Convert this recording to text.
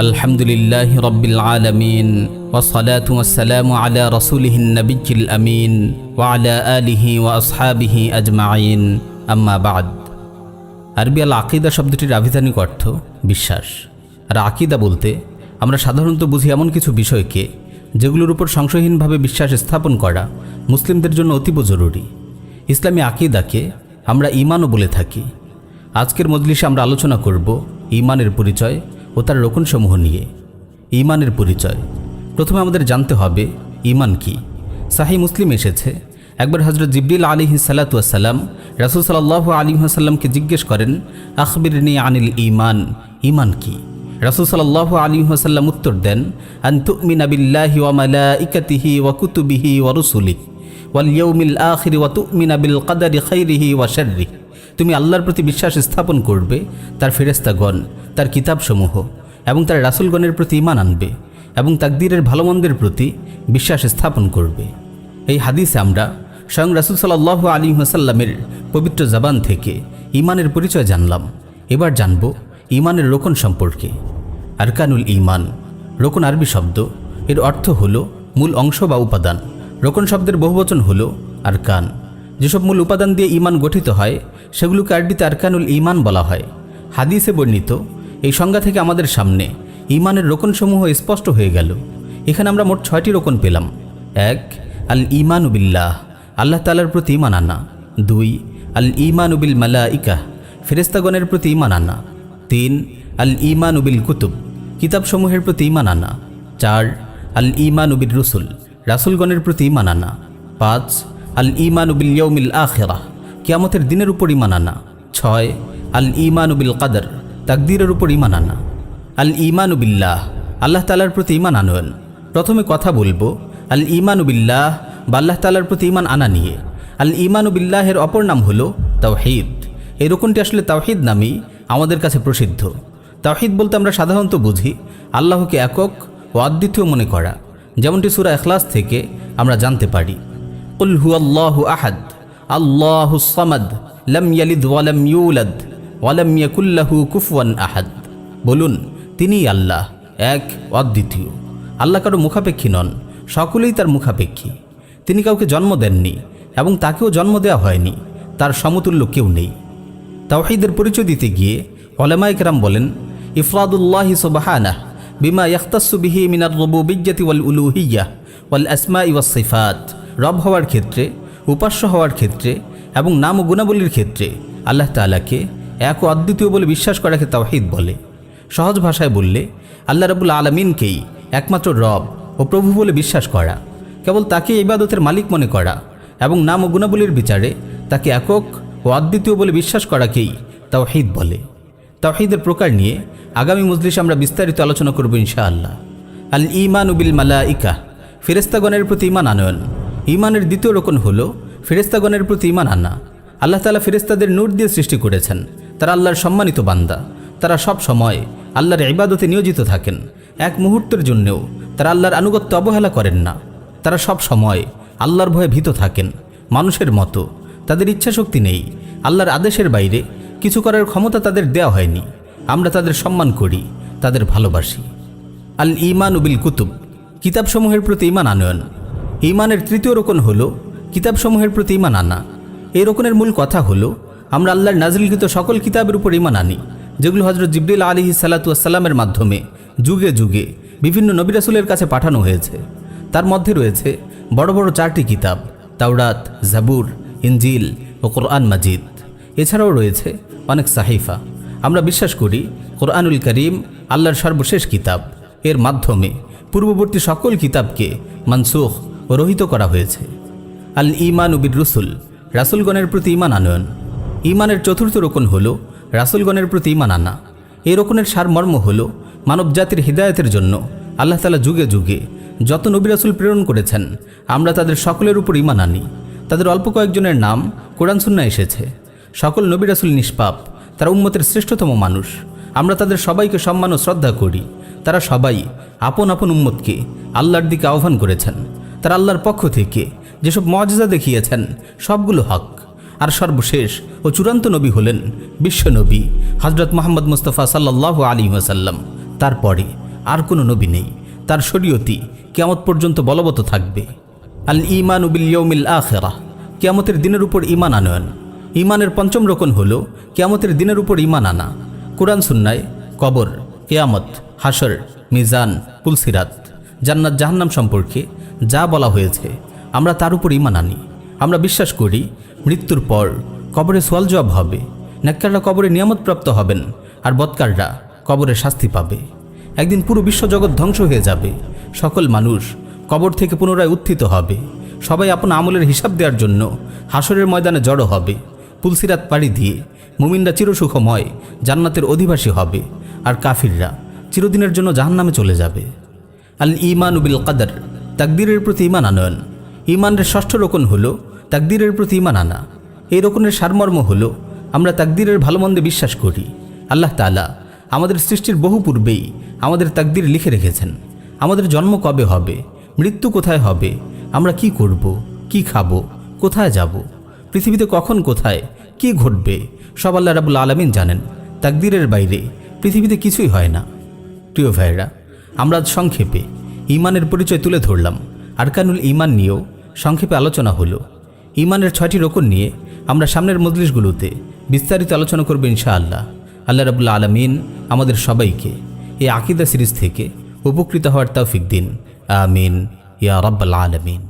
আলহামদুলিল্লাহ রব্বিল আলামিন ওয়াসসালাতু ওয়াসসালামু আলা রাসূলিহিন নবিয়্যিল আমিন ওয়া আলা আলিহি ওয়া আসহাবিহি আজমাইন, আম্মা বা'দ। আরবি আল আকিদা শব্দটির আভিধানিক অর্থ বিশ্বাস। আর আকিদা বলতে আমরা সাধারণত বুঝি এমন কিছু বিষয়কে যেগুলোর উপর সংশয়হীনভাবে বিশ্বাস স্থাপন করা মুসলিমদের জন্য অতীব জরুরি। ইসলামী আকিদাকে আমরা ঈমানও বলে থাকি। আজকের মজলিসে আমরা আলোচনা করব ঈমানের পরিচয় ও তার রকমসমূহ নিয়ে। ঈমানের পরিচয়, প্রথমে আমাদের জানতে হবে ঈমান কি। সাহিহ মুসলিম এসেছে, একবার হযরত জিবরিল আলাইহিস সালাতু ওয়াস সালাম রাসূল সাল্লাল্লাহু আলাইহি ওয়াসাল্লামকে জিজ্ঞেস করেন, আখবিরনি আনিল ঈমান, ঈমান কি? রাসূল সাল্লাল্লাহু আলাইহি ওয়াসাল্লাম উত্তর দেন, আন তুমিনা বিল্লাহি ওয়া মালাইকাতিহি ওয়া কুতুবিহি ওয়া রুসুলিহি ওয়াল ইয়াউমিল আখির ওয়া তুমিনা বিল কদরি খাইরিহি ওয়া শাররিহি। তুমি আল্লাহর প্রতি বিশ্বাস স্থাপন করবে, তার ফেরেশতাগণ, তার কিতাবসমূহ এবং তার রাসূলগণের প্রতি ঈমান আনবে এবং তাকদীরের ভালোমন্দের প্রতি বিশ্বাস স্থাপন করবে। এই হাদিসে আমরা স্বয়ং রাসূল সাল্লাল্লাহু আলাইহি ওয়াসাল্লামের পবিত্র জবান থেকে ঈমানের পরিচয় জানলাম। এবার জানব ঈমানের রোকন সম্পর্কে। আরকানুল ঈমান, রোকন আরবি শব্দ, এর অর্থ হলো মূল অংশ বা উপাদান। রোকন শব্দের বহুবচন হলো আরকান। যেসব মূল উপাদান দিয়ে ঈমান গঠিত হয় সেগুলোকে আরবিতে আরকানুল ঈমান বলা হয়। হাদিসে বর্ণিত এই সংজ্ঞা থেকে আমাদের সামনে ঈমানের রোকনসমূহ স্পষ্ট হয়ে গেল। এখানে আমরা মোট 6টি রোকন পেলাম। 1, আল ঈমানু বিল্লাহ, আল্লাহ তাআলার প্রতি ঈমান আনা। 2, আল ঈমানু বিল মালাইকা, ফেরেশতাগণের প্রতি ঈমান আনা। 3, আল ঈমানু বিল কুতুব, কিতাবসমূহের প্রতি ঈমান আনা। 4, আল ঈমানু বির রুসুল, রাসূলগণের প্রতি ঈমান আনা। 5, আল ঈমানু বিল ইয়াউমিল আখিরাহ, কিয়ামতের দিনের উপর ঈমান আনা। 6, আল ঈমানু বিল কদর, তাকদীরের উপর ঈমান আনা। আল ঈমানু বিল্লাহ, আল্লাহ তাআলার প্রতি ঈমান আনয়ন। প্রথমে কথা বলবো আল ঈমানু বিল্লাহ বা আল্লাহ তাআলার প্রতি ঈমান আনা নিয়ে। আল ঈমানু বিল্লাহের অপর নাম হলো তাওহীদ। এই রকমটি আসলে তাওহীদ নামেই আমাদের কাছে প্রসিদ্ধ। তাওহীদ বলতে আমরা সাধারণত বুঝি আল্লাহকে একক ও অদ্বিতীয় মনে করা, যেমনটি সূরা ইখলাস থেকে আমরা জানতে পারি। কুল হুয়াল্লাহু আহাদ, আল্লাহুস সামাদ, লাম ইয়ালিদ ওয়া লাম ইউলাদ ওয়া লাম ইয়াকুল লাহু কুফুয়ান আহাদ। বলুন, তিনিই আল্লাহ, এক, অদ্বিতীয়। আল্লাহ কারো মুখাপেক্ষী নন, সকলেই তার মুখাপেক্ষী। তিনি কাউকে জন্ম দেননি এবং তাকেও জন্ম দেওয়া হয়নি, তার সমতুল্য কেউ নেই। তাওহীদের পরিচয় দিতে গিয়ে উলামায়ে কেরাম বলেন, ইফরাদুল্লাহি সুবহানাহু বিমা ইয়াখতাসসু বিহি মিনার রুবুবিয়্যাতি ওয়াল উলুহিয়্যাহ ওয়াল আসমাই ওয়াস সিফাত। রব হওয়ার ক্ষেত্রে, উপাস্য হওয়ার ক্ষেত্রে এবং নাম ও গুণাবলীর ক্ষেত্রে আল্লাহ তাআলাকে এক ও অদ্বিতীয় বলে বিশ্বাস করাকে তাওহীদ বলে। সহজ ভাষায় বললে আল্লাহ রাব্বুল আলামিনকেই একমাত্র রব ও প্রভু বলে বিশ্বাস করা, কেবল তাকে ইবাদতের মালিক মনে করা এবং নাম ও গুণাবলীর বিচারে তাকে একক ও অদ্বিতীয় বলে বিশ্বাস করাকেই তাওহীদ বলে। তাওহীদের প্রকার নিয়ে আগামী মজলিসে আমরা বিস্তারিত আলোচনা করব ইনশাআল্লাহ। আল ঈমানু বিল মালাইকা, ফেরেশতাগণের প্রতি ঈমান আনয়ন। ঈমানের দ্বিতীয় রকম হলো ফেরেশতাগণের প্রতি ঈমান আনা। আল্লাহ তাআলা ফেরেশতাদের নূর দিয়ে সৃষ্টি করেছেন। তারা আল্লাহর সম্মানিত বান্দা। তারা সব সময় আল্লাহর ইবাদতে নিয়োজিত থাকেন। এক মুহূর্তের জন্যও তারা আল্লাহর আনুগত্য অবহেলা করেন না। তারা সব সময় আল্লাহর ভয়ে ভীত থাকেন। মানুষের মতো তাদের ইচ্ছাশক্তি নেই। আল্লাহর আদেশের বাইরে কিছু করার ক্ষমতা তাদের দেওয়া হয়নি। আমরা তাদের সম্মান করি, তাদের ভালোবাসি। আল ঈমানু বিল কুতুব, কিতাবসমূহের প্রতি ঈমান আনয়ন। ঈমানের তৃতীয় রকম হলো কিতাবসমূহের প্রতি ঈমান আনা। এই রকমের মূল কথা হলো আমরা আল্লাহর নাজিলকৃত সকল কিতাবের উপর ঈমান আনি, যেগুলো হযরত জিবরিল আলাইহিস সালাতু ওয়াস সালামের মাধ্যমে যুগে যুগে বিভিন্ন নবী রাসূলের কাছে পাঠানো হয়েছে। তার মধ্যে রয়েছে বড় বড় 4টি কিতাব, তাওরাত, জাবুর, ইনজিল ও কোরআন মাজিদ। এছাড়াও রয়েছে অনেক সাহিফা। আমরা বিশ্বাস করি কোরআনুল কারীম আল্লাহর সর্বশেষ কিতাব। এর মাধ্যমে পূর্ববর্তী সকল কিতাবকে মানসুখ ও রহিত করা হয়েছে। আল ঈমানু বির রুসুল, রাসূলগণের প্রতি ঈমান আনয়ন। ঈমানের চতুর্থ রকম হলো রাসূলগণের প্রতি ঈমান আনা। এই রকমের সারমর্ম হলো মানব জাতির হিদায়াতের জন্য আল্লাহ তাআলা যুগে যুগে যত নবী রাসূল প্রেরণ করেছেন আমরা তাদের সকলের উপর ঈমান আনি। তাদের অল্প কয়েকজনের নাম কোরআন সুন্নাহ এসেছে। সকল নবী রাসূল নিষ্পাপ, তারা উম্মতের শ্রেষ্ঠতম মানুষ। আমরা তাদের সবাইকে সম্মান ও শ্রদ্ধা করি। তারা সবাই আপন আপন উম্মতকে আল্লাহর দিকে আহ্বান করেছেন। তারা আল্লাহর পক্ষ থেকে যেসব মুআজিজা দেখিয়েছেন সবগুলো হক। আর সর্বশেষ ও চূড়ান্ত নবী হলেন বিশ্বনবী হযরত মুহাম্মদ মুস্তাফা সাল্লাল্লাহু আলাইহি ওয়াসাল্লাম। তারপরে আর কোনো নবী নেই। তার শরীয়তি কিয়ামত পর্যন্ত বলবৎ থাকবে। আল ঈমানু বিল ইয়াউমিল আখিরাহ, কিয়ামতের দিনের উপর ঈমান আনয়ন। ঈমানের পঞ্চম রকম হলো কিয়ামতের দিনের উপর ঈমান আনা। কুরআন সুন্নায় কবর, কিয়ামত, হাসর, মিজান, পুলসিরাত, জান্নাত জাহান্নাম সম্পর্কে যা বলা হয়েছে আমরা তার উপর ঈমান আনি। আমরা বিশ্বাস করি মৃত্যুর পর কবরে সওয়াল জবাব হবে। নেককাররা কবরে নিয়ামত প্রাপ্ত হবেন আর বদকাররা কবরে শাস্তি পাবে। একদিন পুরো বিশ্বজগৎ ধ্বংস হয়ে যাবে। সকল মানুষ কবর থেকে পুনরায় উত্থিত হবে। সবাই আপন আমলের হিসাব দেওয়ার জন্য হাসরের ময়দানে জড়ো হবে। পুলসিরাত পাড়ি দিয়ে মুমিনরা চিরসুখময় জান্নাতের অধিবাসী হবে আর কাফিররা চিরদিনের জন্য জাহান্নামে চলে যাবে। আল ঈমানু বিল কদর, তাকদীরের প্রতি ঈমান আনয়ন। ঈমানের ষষ্ঠ রকম হলো তাকদীরের প্রতি ঈমান আনা। এই রকমের সারমর্ম হলো আমরা তাকদীরের ভালোমন্দে বিশ্বাস করি। আল্লাহ তাআলা আমাদের সৃষ্টির বহু পূর্বেই আমাদের তাকদীর লিখে রেখেছেন। আমাদের জন্ম কবে হবে, মৃত্যু কোথায় হবে, আমরা কি করব, কি খাবো, কোথায় যাব, পৃথিবীতে কখন কোথায় কি ঘটবে সব আল্লাহ রাব্বুল আলামিন জানেন। তাকদীরের বাইরে পৃথিবীতে কিছুই হয় না। প্রিয় ভাইরা, আমরা আজ সংক্ষেপে ঈমানের পরিচয় তুলে ধরলাম। আরকানুল ঈমান নিয়েও সংক্ষেপে আলোচনা হলো। ঈমানের 6টি রকম নিয়ে আমরা সামনের মজলিসগুলোতে বিস্তারিত আলোচনা করব ইনশাআল্লাহ। আল্লাহ রাব্বুল আলামিন আমাদের সবাইকে এই আকীদা সিরিজ থেকে উপকৃত হওয়ার তৌফিক দিন। আমিন ইয়া রাব্বাল আলামিন।